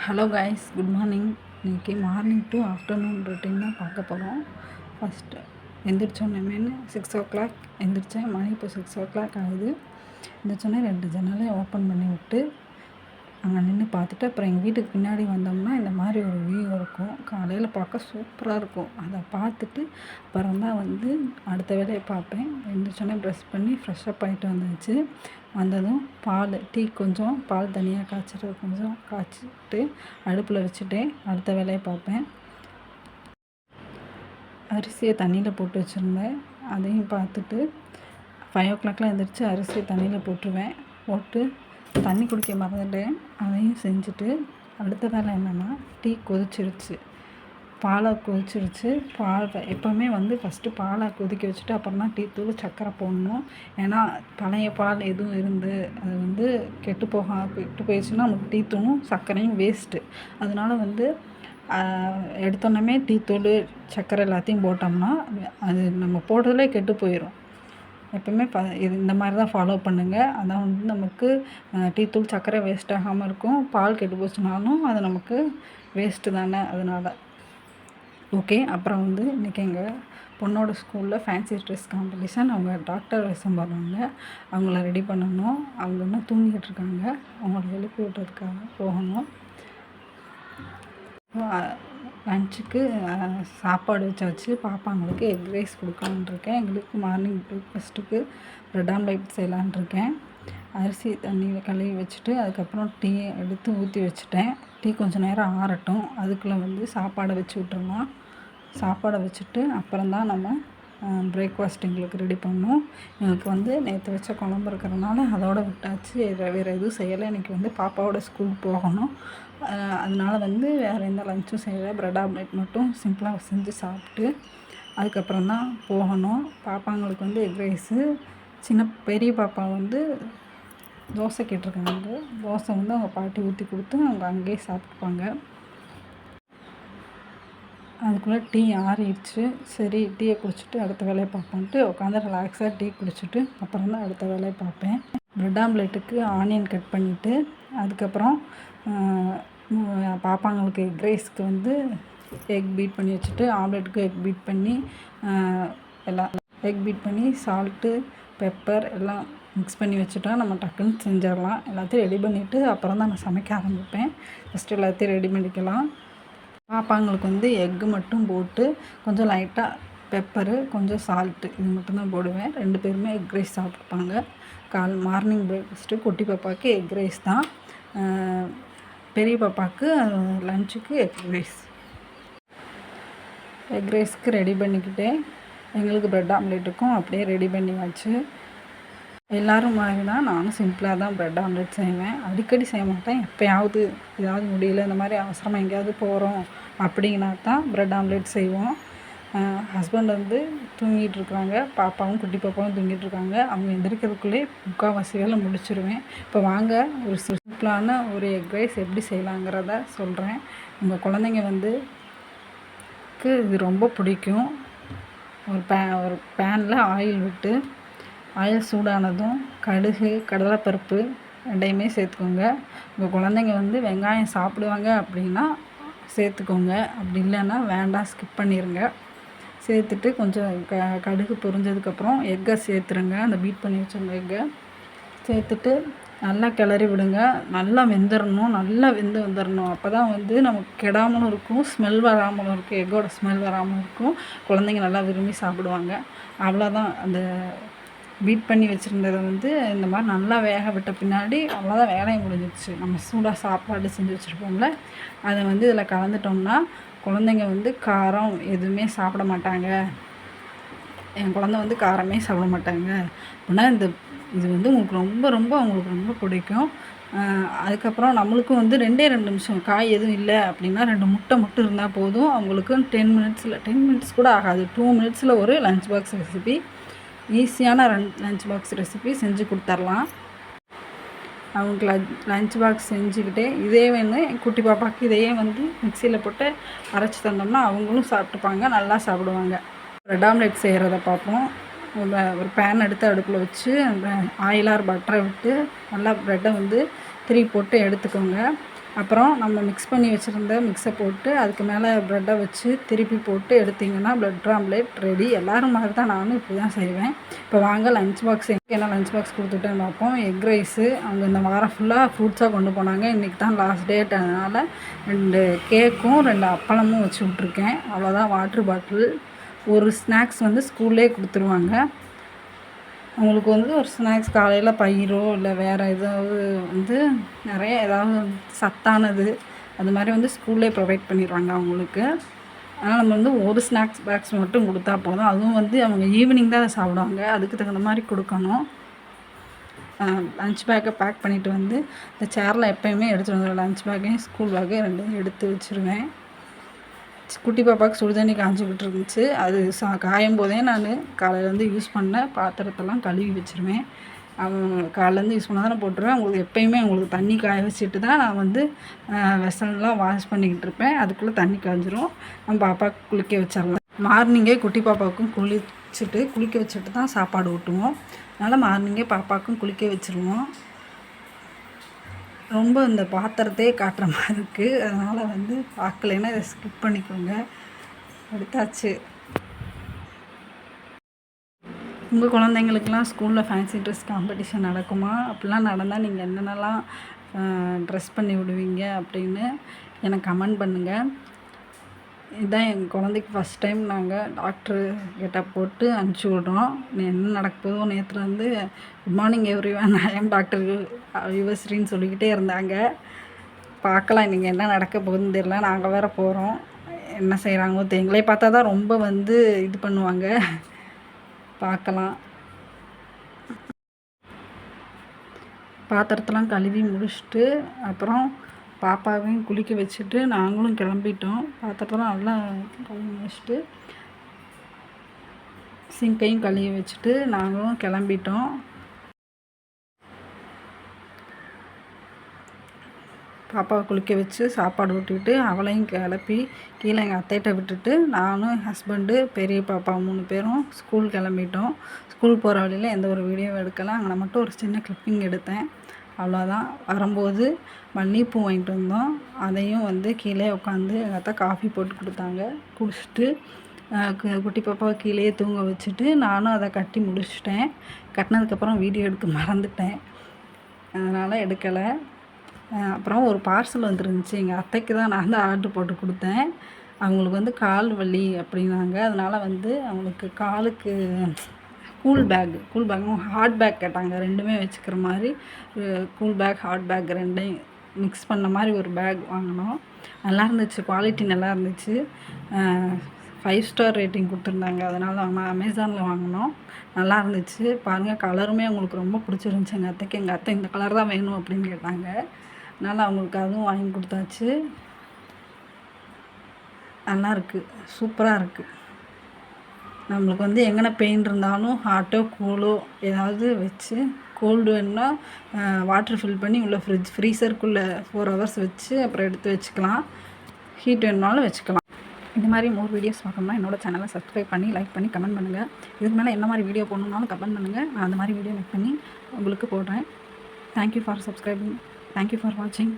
Hello guys, good morning. இன்றைக்கி morning to afternoon routine தான் பார்க்க போகிறோம். First எந்திரிச்சோன்னே 6 o'clock எந்திரிச்சேன். மணி இப்போ 6 o'clock ஆகுது. எந்திரிச்சோன்னே 2 ஜன்னலையும் ஓப்பன் பண்ணி விட்டு அங்கே நின்று பார்த்துட்டு அப்புறம் எங்கள் வீட்டுக்கு பின்னாடி வந்தோம்னா இந்த மாதிரி ஒரு வியூ இருக்கும். காலையில் பார்க்க சூப்பராக இருக்கும். அதை பார்த்துட்டு அப்புறம் தான் அடுத்த வேலையை பார்ப்பேன். எந்திரிச்சோன்னே ப்ரெஷ் பண்ணி ஃப்ரெஷ்ஷப் ஆகிட்டு வந்ததும் டீ கொஞ்சம் பால் தனியாக கொஞ்சம் காய்ச்சிட்டு அடுப்பில் வச்சுட்டேன். அடுத்த வேலையை பார்ப்பேன். அரிசியை தண்ணியில் போட்டு வச்சுருந்தேன். அதையும் பார்த்துட்டு 5 o'clockலாம் எந்திரிச்சு அரிசியை தண்ணியில் போட்டு தண்ணி குடிக்க மறந்துட்டேன். அதையும் செஞ்சுட்டு அடுத்த வேலை என்னென்னா டீ கொதிச்சிருச்சு, பாலை கொதிச்சிருச்சு. எப்போவுமே ஃபஸ்ட்டு பாலை கொதிக்க வச்சுட்டு அப்புறம் தான் டீ தூள் சர்க்கரை போடணும். ஏன்னா பழைய பால் எதுவும் இருந்து அது கெட்டு போயிடுச்சுன்னா நமக்கு டீ தூளும் சர்க்கரையும் வேஸ்ட்டு. அதனால் எடுத்தோன்னே டீ தூள் சர்க்கரை எல்லாத்தையும் போட்டோம்னா அது நம்ம போடுறதுலே கெட்டு போயிடும். எப்போவுமே இந்த மாதிரி தான் ஃபாலோ பண்ணுங்கள். அதான் நமக்கு டீ தூள் சர்க்கரை வேஸ்ட் ஆகாமல் இருக்கும். பால் கெட்டு போச்சுனாலும் அது நமக்கு வேஸ்ட்டு தானே. அதனால் ஓகே. அப்புறம் இன்றைக்கி எங்கள் பொண்ணோட ஸ்கூலில் ஃபேன்சி ட்ரெஸ் காம்படிஷன். அவங்க டாக்டர் வேஷம் போடுறாங்க. அவங்கள ரெடி பண்ணணும். அவங்க இன்னும் தூங்கிட்டு இருக்காங்க. அவங்கள எழுப்பி விட்டுறதுக்காக போகணும். லஞ்சுக்கு சாப்பாடு வச்சாச்சு. பாப்பாங்களுக்கு எக் ரைஸ் கொடுக்கலான்னு இருக்கேன். எங்களுக்கு மார்னிங் ப்ரேக்ஃபாஸ்ட்டுக்கு ப்ரெட் ஆம்லேட் செய்யலான்னு இருக்கேன். அரிசி தண்ணியில் கழுவி வச்சுட்டு அதுக்கப்புறம் டீ எடுத்து ஊற்றி வச்சுட்டேன். டீ கொஞ்சம் நேரம் ஆறட்டும். அதுக்குள்ளே சாப்பாடை வச்சு விட்டுறலாம். சாப்பாடை வச்சுட்டு அப்புறம் தான் நம்ம பிரேக்ஃபாஸ்ட் எங்களுக்கு ரெடி பண்ணணும். எங்களுக்கு நேற்று வச்ச குழம்பு இருக்கிறனால அதோடு விட்டாச்சு. வேறு எதுவும் செய்யலை. இன்றைக்கி பாப்பாவோட ஸ்கூல் போகணும். அதனால் வேறு எந்த லஞ்சும் செய்யலை. ப்ரெட் ஆம்லேட் மட்டும் சிம்பிளாக செஞ்சு சாப்பிட்டு அதுக்கப்புறம் தான் போகணும். பாப்பாங்களுக்கு எக் ரைஸு, பெரிய பாப்பா தோசை கேட்டிருக்காங்க. தோசை அவங்க பாட்டி ஊற்றி கொடுத்து அவங்க அங்கேயே சாப்பிட்டுப்பாங்க. அதுக்குள்ளே டீ ஆறிடுச்சு. சரி, டீயை குடிச்சிட்டு அடுத்த வேலையை பார்ப்போன்ட்டு உட்காந்து ரிலாக்ஸாக டீ குடிச்சிட்டு அப்புறம் தான் அடுத்த வேலையை பார்ப்பேன். ப்ரெட் ஆம்லேட்டுக்கு ஆனியன் கட் பண்ணிவிட்டு அதுக்கப்புறம் பாப்பாங்களுக்கு எக் ரைஸ்க்கு எக் பீட் பண்ணி வச்சுட்டு ஆம்லேட்டுக்கு எக் பீட் பண்ணி சால்ட்டு பெப்பர் எல்லாம் மிக்ஸ் பண்ணி வச்சுட்டா நம்ம டக்குன்னு செஞ்சிடலாம். எல்லாத்தையும் ரெடி பண்ணிவிட்டு அப்புறம் தான் நான் சமைக்க ஆரம்பிப்பேன். ஃபஸ்ட்டு எல்லாத்தையும் ரெடி பண்ணிக்கலாம். பாப்பாங்களுக்கு எக்கு மட்டும் போட்டு கொஞ்சம் லைட்டாக பெப்பரு கொஞ்சம் சால்ட்டு இது மட்டும்தான் போடுவேன். 2 பேருமே எக் ரைஸ் சாப்பிட்டுப்பாங்க. மார்னிங் பிரேக்ஃபாஸ்ட்டு குட்டி பாப்பாவுக்கு எக் ரைஸ் தான். பெரிய பாப்பாவுக்கு லஞ்சுக்கு எக் ரைஸ்க்கு ரெடி பண்ணிக்கிட்டேன். எங்களுக்கு ப்ரெட் ஆம்லேட்டுக்கும் அப்படியே ரெடி பண்ணியாச்சு. எல்லோரும் மாதிரி தான் நானும் சிம்பிளாக தான் ப்ரெட் ஆம்லேட் செய்வேன். அடிக்கடி செய்ய மாட்டேன். எப்போயாவது ஏதாவது முடியல, இந்த மாதிரி அவசரமாக எங்கேயாவது போகிறோம் அப்படின்னா தான் ப்ரெட் ஆம்லேட் செய்வோம். ஹஸ்பண்ட் தூங்கிட்டு இருக்காங்க. பாப்பாவும் குட்டி பாப்பாவும் தூங்கிட்டு இருக்காங்க. அவங்க எந்திரிக்கிறதுக்குள்ளே முக்கால்வாசி வேலை முடிச்சிடுவேன். இப்போ வாங்க ஒரு சிம்பிளான ஒரு எக் ரைஸ் எப்படி செய்யலாங்கிறத சொல்கிறேன். உங்கள் குழந்தைங்க இது ரொம்ப பிடிக்கும். ஒரு பேனில் ஆயில் விட்டு ஆயில் சூடானதும் கடுகு, கடலைப்பருப்பு 2யுமே சேர்த்துக்கோங்க. உங்கள் குழந்தைங்க வெங்காயம் சாப்பிடுவாங்க அப்படின்னா சேர்த்துக்கோங்க. அப்படி இல்லைன்னா வேண்டாம், ஸ்கிப் பண்ணிடுங்க. சேர்த்துட்டு கொஞ்சம் கடுகு பொரிஞ்சதுக்கப்புறம் எக்கை சேர்த்துருங்க. அந்த பீட் பண்ணி வச்சுருங்க எக்கை சேர்த்துட்டு நல்லா கிளறி விடுங்க. நல்லா வந்துடணும். அப்போ தான் நமக்கு கெடாமலும் இருக்கும், ஸ்மெல் வராமலும் இருக்கும். எக்கோட ஸ்மெல் வராமலும் இருக்கும். குழந்தைங்க நல்லா விரும்பி சாப்பிடுவாங்க. அவ்வளோதான். அந்த பீட் பண்ணி வச்சுருந்ததை இந்த மாதிரி நல்லா வேக விட்ட பின்னாடி அவ்வளோதான், வேலையை முடிஞ்சிடுச்சு. நம்ம சூடாக சாப்பாடு செஞ்சு வச்சுருப்போம்ல, அதை இதில் கலந்துட்டோம்னா குழந்தைங்க காரம் எதுவுமே சாப்பிட மாட்டாங்க. என் குழந்தை காரமே சாப்பிட மாட்டாங்க அப்படின்னா இது உங்களுக்கு அவங்களுக்கு ரொம்ப பிடிக்கும். அதுக்கப்புறம் நம்மளுக்கும் 2 நிமிஷம் காய் எதுவும் இல்லை அப்படின்னா 2 முட்டை மட்டும் இருந்தால் போதும். அவங்களுக்கு 10 மினிட்ஸ் கூட ஆகாது. 2 மினிட்ஸில் ஒரு லஞ்ச் பாக்ஸ் ரெசிபி, ஈஸியான லஞ்ச் பாக்ஸ் ரெசிபி செஞ்சு கொடுத்துர்லாம். அவங்களுக்கு லஞ்ச் பாக்ஸ் செஞ்சுக்கிட்டே இதே குட்டி பாப்பாவுக்கு இதையே மிக்சியில் போட்டு அரைச்சி தந்தோம்னா அவங்களும் சாப்பிட்டுப்பாங்க, நல்லா சாப்பிடுவாங்க. ப்ரெட் ஆம்லேட் செய்கிறத பார்ப்போம். ஒரு பேன் எடுத்து அடுப்பில் வச்சு ஆயில் ஆர் பட்டரை விட்டு நல்லா ப்ரெட்டை 3 போட்டு எடுத்துக்கோங்க. அப்புறம் நம்ம மிக்ஸ் பண்ணி வச்சுருந்த மிக்ஸை போட்டு அதுக்கு மேலே ப்ரெட்டை வச்சு திருப்பி போட்டு எடுத்திங்கன்னா ப்ரெட் ஆம்லேட் ரெடி. எல்லோரும் மாதிரி தான் நானும் இப்படி தான் செய்வேன். இப்போ வாங்க லஞ்ச் பாக்ஸ் என்ன லஞ்ச் பாக்ஸ் கொடுத்துட்டேன்னு பார்ப்போம். எக் ரைஸு அவங்க இந்த வாரம் ஃபுல்லாக ஃப்ரூட்ஸாக கொண்டு போனாங்க. இன்றைக்கி தான் லாஸ்ட் டேட், அதனால் 2 கேக்கும் 2 அப்பளமும் வச்சு விட்ருக்கேன். அவ்வளோதான். வாட்ரு பாட்டில், ஒரு ஸ்நாக்ஸ் வந்து ஸ்கூல்லே கொடுத்துருவாங்க. அவங்களுக்கு வந்து ஒரு ஸ்நாக்ஸ் காலையில் பயிரோ இல்லை வேறு ஏதாவது வந்து நிறைய ஏதாவது சத்தானது அது மாதிரி வந்து ஸ்கூல்லே ப்ரொவைட் பண்ணிடுவாங்க அவங்களுக்கு. அதனால் நம்ம வந்து ஒரு ஸ்நாக்ஸ் பாக்ஸ் மட்டும் கொடுத்தா போதும். அதுவும் வந்து அவங்க ஈவினிங் தான் அதை சாப்பிடுவாங்க. அதுக்கு தகுந்த மாதிரி கொடுக்கணும். லஞ்ச் பேக்கை பேக் பண்ணிவிட்டு வந்து இந்த சேரில் எப்போயுமே எடுத்துகிட்டு வந்துடுவேன். லஞ்ச் பேக்கையும் ஸ்கூல் பேக்கையும் 2யும் எடுத்து வச்சுருவேன். குட்டி பாப்பாவுக்கு சுடுதண்ணி காஞ்சிக்கிட்டு இருந்துச்சு. அது காயும் போதே நான் காலையில் வந்து யூஸ் பண்ண பாத்திரத்தெல்லாம் கழுவி வச்சுருவேன். காலையிலேருந்து யூஸ் பண்ணால் தானே போட்டுருவேன். உங்களுக்கு எப்போயுமே உங்களுக்கு தண்ணி காய வச்சுட்டு தான் நான் வந்து வெசல்லாம் வாஷ் பண்ணிக்கிட்டு இருப்பேன். அதுக்குள்ளே தண்ணி காய்ஞ்சிரும். நம்ம பாப்பாவுக்கு குளிக்க வச்சிடலாம். மார்னிங்கே குட்டி பாப்பாவுக்கும் குளிக்க வச்சுட்டு தான் சாப்பாடு ஊட்டுவோம். அதனால் மார்னிங்கே பாப்பாவுக்கும் குளிக்க வச்சுருவோம். ரொம்ப இந்த பாத்திரத்தையே காட்டுற மாதிரி இருக்குது. அதனால் வந்து பார்க்கலைன்னா இதை ஸ்கிப் பண்ணிக்கோங்க. எடுத்தாச்சு. உங்கள் குழந்தைங்களுக்கெல்லாம் ஸ்கூலில் ஃபேன்சி ட்ரெஸ் காம்படிஷன் நடக்குமா? அப்படிலாம் நடந்தால் நீங்கள் என்னென்னலாம் ட்ரெஸ் பண்ணி விடுவீங்க அப்படின்னு எனக்கு கமெண்ட் பண்ணுங்கள். இதுதான் எங்கள் குழந்தைக்கு ஃபஸ்ட் டைம் நாங்கள் டாக்டர் கெட்டப் போட்டு அனுப்பிச்சி விட்றோம். என்ன நடக்க போதோ. நேற்றுலேருந்து good morning everyone, I am doctor யுவஸ்ரீன்னு சொல்லிக்கிட்டே இருந்தாங்க. பார்க்கலாம் நீங்கள் என்ன நடக்க போகுதுன்னு தெரியல. நாங்கள் வேறு போகிறோம். என்ன செய்கிறாங்களோ எங்களே பார்த்தா தான் ரொம்ப வந்து இது பண்ணுவாங்க. பார்க்கலாம். பாத்திரத்தெல்லாம் கழுவி முடிச்சுட்டு அப்புறம் பாப்பாவையும் குளிக்க வச்சுட்டு நாங்களும் கிளம்பிட்டோம். பாத்திரத்தெல்லாம் நல்லா கழுவி முடிச்சுட்டு சிங்கையும் கழுவி வச்சுட்டு நாங்களும் கிளம்பிட்டோம். பாப்பாவை குளிக்க வச்சு சாப்பாடு ஊட்டிவிட்டு அவளையும் கிளப்பி கீழே எங்கள் அத்தைகிட்ட விட்டுட்டு நானும் ஹஸ்பண்டு பெரிய பாப்பா 3 பேரும் ஸ்கூல் கிளம்பிட்டோம். ஸ்கூல் போகிற வழியில் எந்த ஒரு வீடியோவும் எடுக்கலை. அங்கே மட்டும் ஒரு சின்ன கிளிப்பிங் எடுத்தேன். அவ்வளோதான். வரும்போது மல்லிகைப்பூ வாங்கிட்டு வந்தோம். அதையும் வந்து கீழே உட்காந்து எங்கள் அத்தை காஃபி போட்டு கொடுத்தாங்க. குடிச்சிட்டு குட்டி பாப்பாவை கீழே தூங்க வச்சுட்டு நானும் அதை கட்டி முடிச்சிட்டேன். கட்டினதுக்கப்புறம் வீடியோ எடுக்க மறந்துட்டேன், அதனால் எடுக்கலை. அப்புறம் ஒரு பார்சல் வந்துருந்துச்சு. எங்கள் அத்தைக்கு தான் நான் தான் ஆர்டர் போட்டு கொடுத்தேன். அவங்களுக்கு வந்து கால் வலி அப்படின்னாங்க. அதனால் வந்து அவங்களுக்கு காலுக்கு கூல் பேக்கும் ஹாட் பேக் கேட்டாங்க. 2மே வச்சுக்கிற மாதிரி கூல் பேக் ஹாட் பேக் 2யும் மிக்ஸ் பண்ண மாதிரி ஒரு பேக் வாங்கினோம். நல்லா இருந்துச்சு. குவாலிட்டி நல்லா இருந்துச்சு. 5 ஸ்டார் ரேட்டிங் கொடுத்துருந்தாங்க. அதனால் நான் அமேசானில் வாங்கினோம். நல்லா இருந்துச்சு. பாருங்கள், கலருமே அவங்களுக்கு ரொம்ப பிடிச்சிருந்துச்சி. எங்கள் அத்தைக்கு எங்கள் அத்தை இந்த கலர் தான் வேணும் அப்படின்னு கேட்டாங்க. அதனால் அவங்களுக்கு அதுவும் வாங்கி கொடுத்தாச்சு. நல்லாயிருக்கு, சூப்பராக இருக்குது. நம்மளுக்கு வந்து எங்கன பெயின் இருந்தாலும் ஹாட்டோ கூலோ ஏதாவது வச்சு கோல்டு வேணும்னா வாட்டர் ஃபில் பண்ணி உள்ள ஃப்ரீசருக்குள்ளே 4 ஹவர்ஸ் வச்சு அப்புறம் எடுத்து வச்சுக்கலாம். ஹீட் வேணுனாலும் வச்சுக்கலாம். இந்த மாதிரி மோர் வீடியோஸ் பார்க்கணும்னா என்னோட சேனலை சப்ஸ்கிரைப் பண்ணி லைக் பண்ணி கமெண்ட் பண்ணுங்கள். இதுக்கு மேலே என்ன மாதிரி வீடியோ போடணுன்னாலும் கமெண்ட் பண்ணுங்கள். நான் அந்த மாதிரி வீடியோ மேக் பண்ணி உங்களுக்கு போடுறேன். Thank you for subscribing. Thank you for வாட்சிங்.